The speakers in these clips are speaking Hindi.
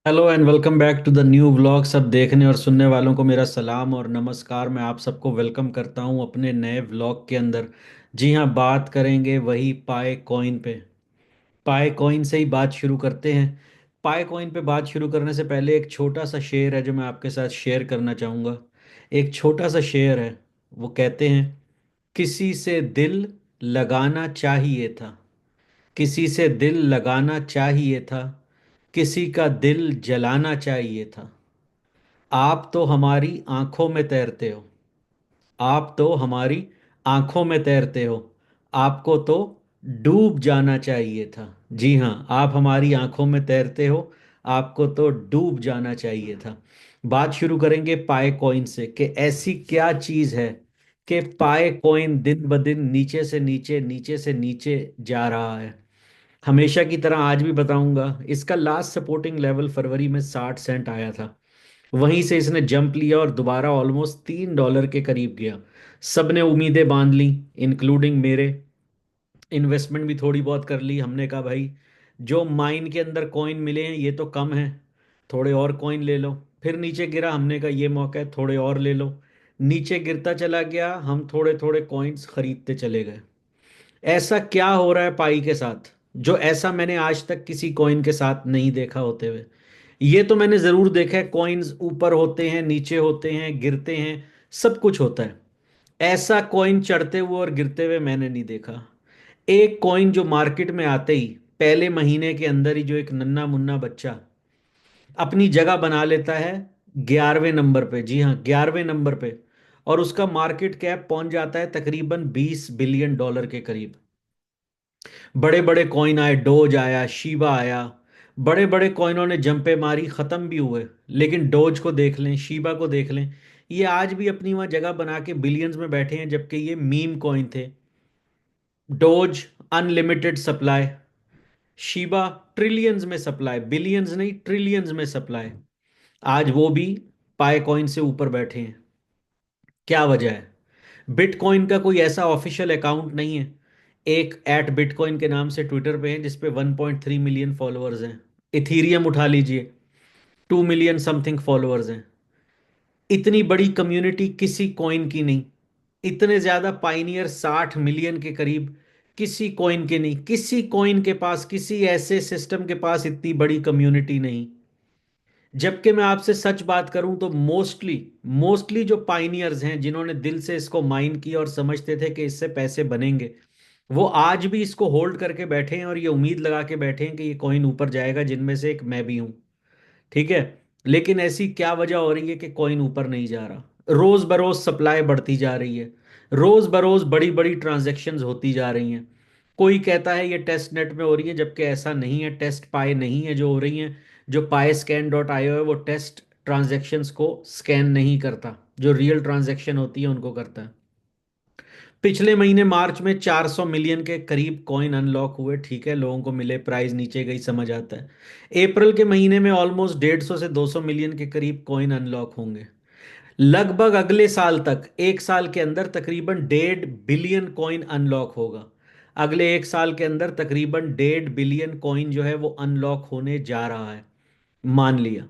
Hello and welcome back to the new vlog. सब देखने और सुनने वालों को मेरा सलाम और नमस्कार। मैं आप सबको वेलकम करता हूं अपने नए व्लॉग के अंदर। जी हां, बात करेंगे वही पाए कॉइन पे। पाए कॉइन से ही बात शुरू करते हैं। पाए कॉइन पे बात शुरू करने से पहले एक छोटा सा शेर है जो मैं आपके साथ शेयर करना चाहूँगा। एक छोटा सा शेर है। वो कहते हैं, किसी से दिल लगाना चाहिए था, किसी से दिल लगाना चाहिए था, किसी का दिल जलाना चाहिए था। आप तो हमारी आंखों में तैरते हो, आप तो हमारी आंखों में तैरते हो, आपको तो डूब जाना चाहिए था। जी हाँ, आप हमारी आंखों में तैरते हो, आपको तो डूब जाना चाहिए था। बात शुरू करेंगे पाए कॉइन से कि ऐसी क्या चीज है कि पाए कॉइन दिन ब दिन नीचे से नीचे, नीचे से नीचे जा रहा है। हमेशा की तरह आज भी बताऊंगा, इसका लास्ट सपोर्टिंग लेवल फरवरी में 60 सेंट आया था। वहीं से इसने जंप लिया और दोबारा ऑलमोस्ट $3 के करीब गया। सबने उम्मीदें बांध ली, इंक्लूडिंग मेरे। इन्वेस्टमेंट भी थोड़ी बहुत कर ली। हमने कहा भाई, जो माइन के अंदर कॉइन मिले हैं ये तो कम है, थोड़े और कॉइन ले लो। फिर नीचे गिरा, हमने कहा ये मौका है, थोड़े और ले लो। नीचे गिरता चला गया, हम थोड़े थोड़े कॉइन्स खरीदते चले गए। ऐसा क्या हो रहा है पाई के साथ जो ऐसा मैंने आज तक किसी कॉइन के साथ नहीं देखा होते हुए। ये तो मैंने जरूर देखा है, कॉइन्स ऊपर होते हैं, नीचे होते हैं, गिरते हैं, सब कुछ होता है। ऐसा कॉइन चढ़ते हुए और गिरते हुए मैंने नहीं देखा। एक कॉइन जो मार्केट में आते ही पहले महीने के अंदर ही जो एक नन्ना मुन्ना बच्चा अपनी जगह बना लेता है 11वें नंबर पे। जी हाँ, 11वें नंबर पे। और उसका मार्केट कैप पहुंच जाता है तकरीबन $20 बिलियन के करीब। बड़े बड़े कॉइन आए, डोज आया, शीबा आया। बड़े बड़े कॉइनों ने जंपे मारी, खत्म भी हुए। लेकिन डोज को देख लें, शीबा को देख लें, ये आज भी अपनी वहां जगह बना के बिलियंस में बैठे हैं, जबकि ये मीम कॉइन थे। Doge unlimited supply, Shiba trillions में सप्लाई, बिलियंस नहीं ट्रिलियंस में सप्लाई। आज वो भी पाए कॉइन से ऊपर बैठे हैं। क्या वजह है? बिटकॉइन का कोई ऐसा ऑफिशियल अकाउंट नहीं है। एक एट बिटकॉइन के नाम से ट्विटर पे है जिसपे 1.3 मिलियन फॉलोअर्स हैं। इथीरियम उठा लीजिए, 2 मिलियन समथिंग फॉलोअर्स हैं। इतनी बड़ी कम्युनिटी किसी कॉइन की नहीं। इतने ज्यादा पाइनियर 60 मिलियन के करीब किसी कॉइन के नहीं। किसी कॉइन के पास, किसी ऐसे सिस्टम के पास इतनी बड़ी कम्युनिटी नहीं। जबकि मैं आपसे सच बात करूं तो मोस्टली मोस्टली जो पाइनियर्स हैं, जिन्होंने दिल से इसको माइन किया और समझते थे कि इससे पैसे बनेंगे, वो आज भी इसको होल्ड करके बैठे हैं और ये उम्मीद लगा के बैठे हैं कि ये कॉइन ऊपर जाएगा, जिनमें से एक मैं भी हूं। ठीक है। लेकिन ऐसी क्या वजह हो रही है कि कॉइन ऊपर नहीं जा रहा? रोज बरोज सप्लाई बढ़ती जा रही है, रोज बरोज बड़ी बड़ी ट्रांजैक्शंस होती जा रही हैं। कोई कहता है ये टेस्ट नेट में हो रही है, जबकि ऐसा नहीं है। टेस्ट पाए नहीं है जो हो रही हैं। जो पाए स्कैन डॉट आईओ है वो टेस्ट ट्रांजैक्शंस को स्कैन नहीं करता, जो रियल ट्रांजैक्शन होती है उनको करता है। पिछले महीने मार्च में 400 मिलियन के करीब कॉइन अनलॉक हुए। ठीक है, लोगों को मिले, प्राइस नीचे गई, समझ आता है। अप्रैल के महीने में ऑलमोस्ट 150 से 200 मिलियन के करीब कॉइन अनलॉक होंगे। लगभग अगले साल तक, एक साल के अंदर तकरीबन 1.5 बिलियन कॉइन अनलॉक होगा। अगले एक साल के अंदर तकरीबन 1.5 बिलियन कॉइन जो है वो अनलॉक होने जा रहा है। मान लिया,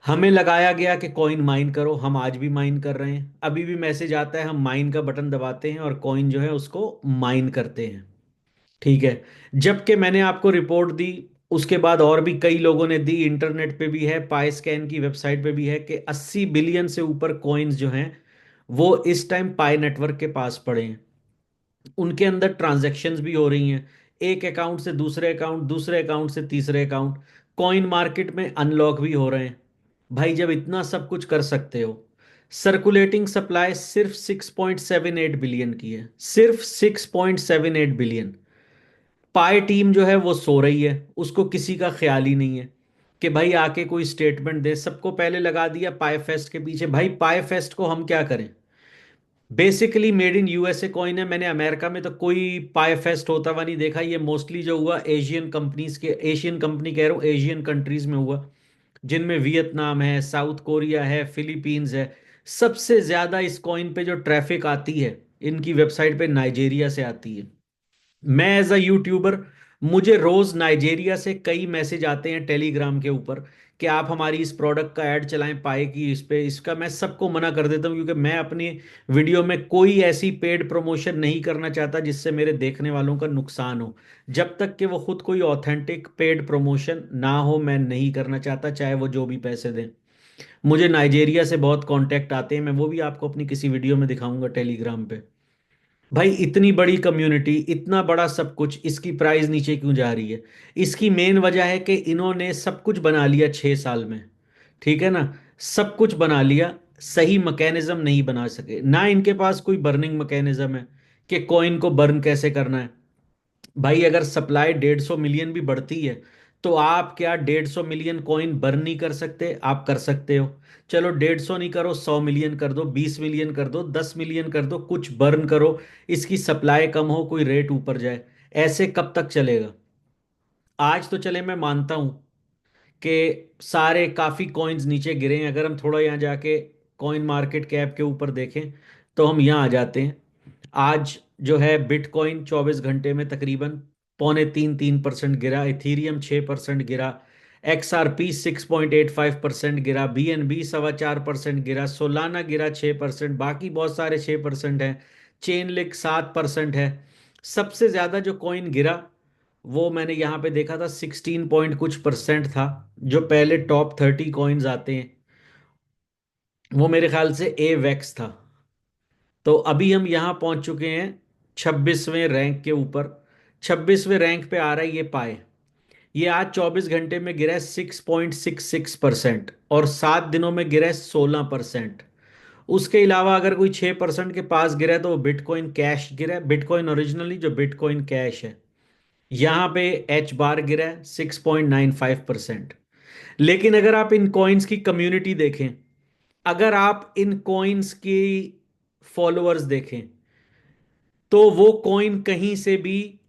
हमें लगाया गया कि कॉइन माइन करो, हम आज भी माइन कर रहे हैं। अभी भी मैसेज आता है, हम माइन का बटन दबाते हैं और कॉइन जो है उसको माइन करते हैं। ठीक है। जबकि मैंने आपको रिपोर्ट दी, उसके बाद और भी कई लोगों ने दी, इंटरनेट पे भी है, पाई स्कैन की वेबसाइट पे भी है, कि 80 बिलियन से ऊपर कॉइन्स जो हैं वो इस टाइम पाई नेटवर्क के पास पड़े हैं। उनके अंदर ट्रांजैक्शंस भी हो रही हैं, एक अकाउंट से दूसरे अकाउंट, दूसरे अकाउंट से तीसरे अकाउंट। कॉइन मार्केट में अनलॉक भी हो रहे हैं। भाई जब इतना सब कुछ कर सकते हो, सर्कुलेटिंग सप्लाई सिर्फ 6.78 बिलियन की है, सिर्फ 6.78 बिलियन। पाई टीम जो है वो सो रही है, उसको किसी का ख्याल ही नहीं है कि भाई आके कोई स्टेटमेंट दे। सबको पहले लगा दिया पाई फेस्ट के पीछे। भाई पाई फेस्ट को हम क्या करें? Basically made in USA coin है। मैंने अमेरिका में तो कोई पाई फेस्ट होता हुआ नहीं देखा। ये मोस्टली जो हुआ एशियन कंपनीज के, एशियन कंपनी कह रहा हूँ, एशियन कंट्रीज में हुआ, जिनमें वियतनाम है, साउथ कोरिया है, फिलीपींस है। सबसे ज्यादा इस कॉइन पे जो ट्रैफिक आती है इनकी वेबसाइट पे, नाइजीरिया से आती है। मैं एज अ यूट्यूबर मुझे रोज नाइजेरिया से कई मैसेज आते हैं टेलीग्राम के ऊपर कि आप हमारी इस प्रोडक्ट का ऐड चलाएं पाए कि इस पे इसका। मैं सबको मना कर देता हूं क्योंकि मैं अपनी वीडियो में कोई ऐसी पेड प्रमोशन नहीं करना चाहता जिससे मेरे देखने वालों का नुकसान हो। जब तक कि वो खुद कोई ऑथेंटिक पेड प्रमोशन ना हो मैं नहीं करना चाहता, चाहे वो जो भी पैसे दें। मुझे नाइजेरिया से बहुत कांटेक्ट आते हैं, मैं वो भी आपको अपनी किसी वीडियो में दिखाऊंगा टेलीग्राम पे। भाई इतनी बड़ी कम्युनिटी, इतना बड़ा सब कुछ, इसकी प्राइस नीचे क्यों जा रही है? इसकी मेन वजह है कि इन्होंने सब कुछ बना लिया 6 साल में। ठीक है ना? सब कुछ बना लिया, सही मैकेनिज्म नहीं बना सके ना। इनके पास कोई बर्निंग मैकेनिज्म है कि कॉइन को बर्न कैसे करना है। भाई अगर सप्लाई 150 मिलियन भी बढ़ती है तो आप क्या 150 मिलियन कॉइन बर्न नहीं कर सकते? आप कर सकते हो। चलो 150 नहीं करो, 100 मिलियन कर दो, 20 मिलियन कर दो, 10 मिलियन कर दो, कुछ बर्न करो। इसकी सप्लाई कम हो, कोई रेट ऊपर जाए। ऐसे कब तक चलेगा? आज तो चले मैं मानता हूं कि सारे काफी कॉइन्स नीचे गिरे हैं। अगर हम थोड़ा यहाँ जाके कॉइन मार्केट कैप के ऊपर देखें तो हम यहाँ आ जाते हैं। आज जो है बिटकॉइन 24 घंटे में तकरीबन 2.33% गिरा, इथीरियम 6% गिरा, XRP 6.85% गिरा, BNB 4.25% गिरा, सोलाना गिरा 6%, बाकी बहुत सारे 6% हैं। चेन लिंक 7% है। सबसे ज्यादा जो कॉइन गिरा वो मैंने यहाँ पे देखा था 16 पॉइंट कुछ परसेंट था। जो पहले टॉप 30 कॉइन्स आते हैं वो मेरे ख्याल से ए वैक्स था। तो अभी हम यहाँ पहुंच चुके हैं 26वें रैंक के ऊपर। 26वें रैंक पे आ रहा है ये पाए। ये आज 24 घंटे में गिरा है 6.66% और 7 दिनों में गिरा है 16%। उसके अलावा अगर कोई 6% के पास गिरा है तो वो बिटकॉइन कैश गिरा है। बिटकॉइन ओरिजिनली जो बिटकॉइन कैश है, यहाँ पे एच बार गिरा है 6.95%। लेकिन अगर आप इन कॉइन्स की कम्युनिटी देखें, अगर आप इन कॉइन्स की फॉलोअर्स देखें, तो वो कॉइन कहीं से भी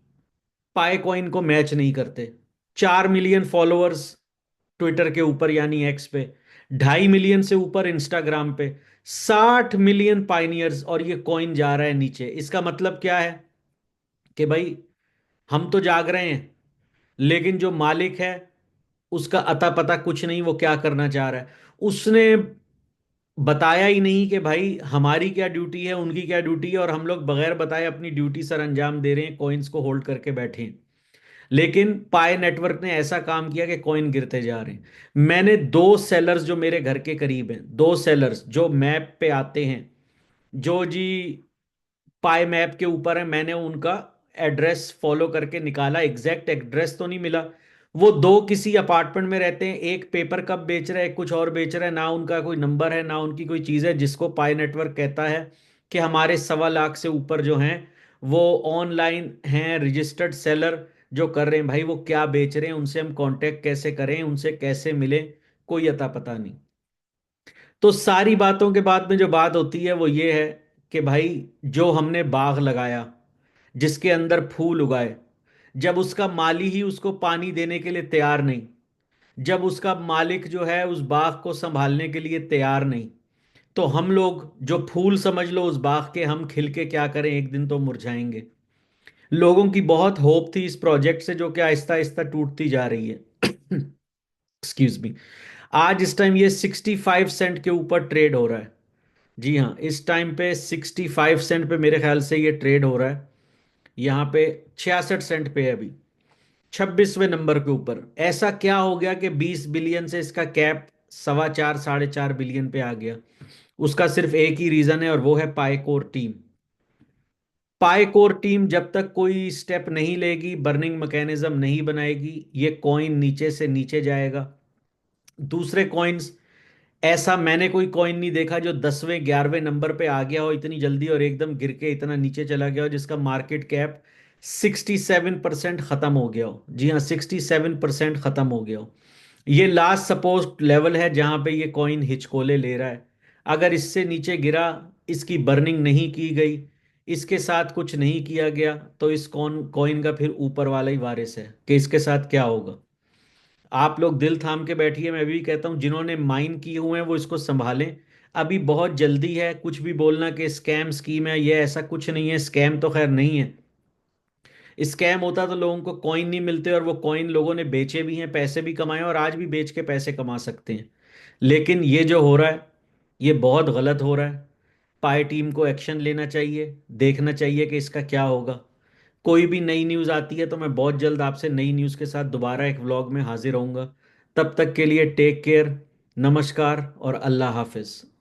पाई कॉइन को मैच नहीं करते। 4 मिलियन फॉलोअर्स ट्विटर के ऊपर यानी एक्स पे, 2.5 मिलियन से ऊपर इंस्टाग्राम पे, 60 मिलियन पाइनियर्स, और ये कॉइन जा रहा है नीचे। इसका मतलब क्या है कि भाई हम तो जाग रहे हैं लेकिन जो मालिक है उसका अता पता कुछ नहीं, वो क्या करना चाह रहा है। उसने बताया ही नहीं कि भाई हमारी क्या ड्यूटी है, उनकी क्या ड्यूटी है, और हम लोग बगैर बताए अपनी ड्यूटी सर अंजाम दे रहे हैं, कॉइन्स को होल्ड करके बैठे हैं। लेकिन पाई नेटवर्क ने ऐसा काम किया कि कॉइन गिरते जा रहे हैं। मैंने दो सेलर्स जो मेरे घर के करीब हैं, दो सेलर्स जो मैप पे आते हैं, जो जी पाई मैप के ऊपर है, मैंने उनका एड्रेस फॉलो करके निकाला। एग्जैक्ट एड्रेस तो नहीं मिला। वो दो किसी अपार्टमेंट में रहते हैं, एक पेपर कप बेच रहा है, एक कुछ और बेच रहा है। ना उनका कोई नंबर है ना उनकी कोई चीज़ है जिसको पाई नेटवर्क कहता है कि हमारे 1.25 लाख से ऊपर जो हैं वो ऑनलाइन हैं रजिस्टर्ड सेलर जो कर रहे हैं। भाई वो क्या बेच रहे हैं, उनसे हम कांटेक्ट कैसे करें, उनसे कैसे मिले, कोई अता पता नहीं। तो सारी बातों के बाद में जो बात होती है वो ये है कि भाई जो हमने बाग लगाया जिसके अंदर फूल उगाए, जब उसका माली ही उसको पानी देने के लिए तैयार नहीं, जब उसका मालिक जो है उस बाग को संभालने के लिए तैयार नहीं, तो हम लोग जो फूल समझ लो उस बाग के, हम खिल के क्या करें, एक दिन तो मुरझाएंगे। लोगों की बहुत होप थी इस प्रोजेक्ट से जो कि आहिस्ता आहिस्ता टूटती जा रही है। Excuse me. आज इस टाइम ये 65 सेंट के ऊपर ट्रेड हो रहा है। जी हाँ, इस टाइम पे 65 सेंट पे मेरे ख्याल से ये ट्रेड हो रहा है। यहाँ पे 66 सेंट पे है अभी, 26वें नंबर के ऊपर। ऐसा क्या हो गया कि 20 बिलियन से इसका कैप 4.25 4.5 बिलियन पे आ गया? उसका सिर्फ एक ही रीजन है और वो है पाइकोर टीम। पाइकोर टीम जब तक कोई स्टेप नहीं लेगी, बर्निंग मैकेनिज्म नहीं बनाएगी, ये कॉइन नीचे से नीचे जाएगा। दूसरे कॉइन्स, ऐसा मैंने कोई कॉइन नहीं देखा जो 10वें 11वें नंबर पे आ गया हो इतनी जल्दी और एकदम गिर के इतना नीचे चला गया हो जिसका मार्केट कैप 67% खत्म हो गया हो। जी हाँ, 67% खत्म हो गया हो। ये लास्ट सपोज लेवल है जहां पे ये कॉइन हिचकोले ले रहा है। अगर इससे नीचे गिरा, इसकी बर्निंग नहीं की गई, इसके साथ कुछ नहीं किया गया, तो इस कॉइन का फिर ऊपर वाला ही वारिस है कि इसके साथ क्या होगा। आप लोग दिल थाम के बैठिए, मैं भी कहता हूँ जिन्होंने माइन किए हुए हैं वो इसको संभालें। अभी बहुत जल्दी है कुछ भी बोलना कि स्कैम स्कीम है, ये ऐसा कुछ नहीं है। स्कैम तो खैर नहीं है, स्कैम होता तो लोगों को कॉइन नहीं मिलते, और वो कॉइन लोगों ने बेचे भी हैं, पैसे भी कमाए, और आज भी बेच के पैसे कमा सकते हैं। लेकिन ये जो हो रहा है, ये बहुत गलत हो रहा है। पाई टीम को एक्शन लेना चाहिए, देखना चाहिए कि इसका क्या होगा। कोई भी नई न्यूज़ आती है तो मैं बहुत जल्द आपसे नई न्यूज़ के साथ दोबारा एक व्लॉग में हाजिर होऊंगा। तब तक के लिए टेक केयर, नमस्कार और अल्लाह हाफिज़।